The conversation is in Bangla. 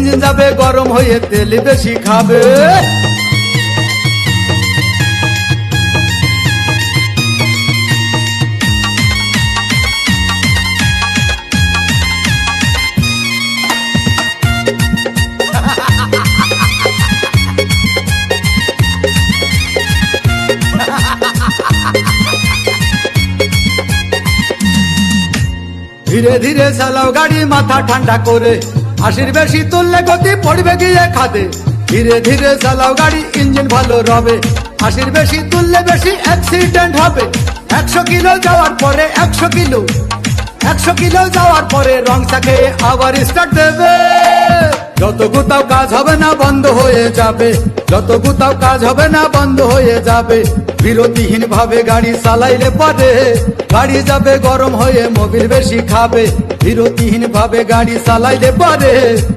ইঞ্জিন যাবে গরম হয়ে তেল বেশি খাবে। ধীরে ধীরে চালাও গাড়ি মাথা ঠান্ডা করে, 80 বেশি তুললে গতি পড়বে গিয়ে খাদে। ধীরে ধীরে চালাও গাড়ি ইঞ্জিন ভালো রবে, 80 বেশি তুললে বেশি অ্যাক্সিডেন্ট হবে। 100 কিলো যাওয়ার পরে 100 কিলো যাওয়ার পরে রং চাকে আবার স্টার্ট দেবে। যত কোথাও কাজ হবে না বন্ধ হয়ে যাবে, যত কোথাও কাজ হবে না বন্ধ হয়ে যাবে। বিরতিহীন ভাবে গাড়ি চালাইলে পরে গাড়ি যাবে গরম হয়ে মোবিল বেশি খাবে। বিরতিহীন ভাবে গাড়ি চালাইলে পরে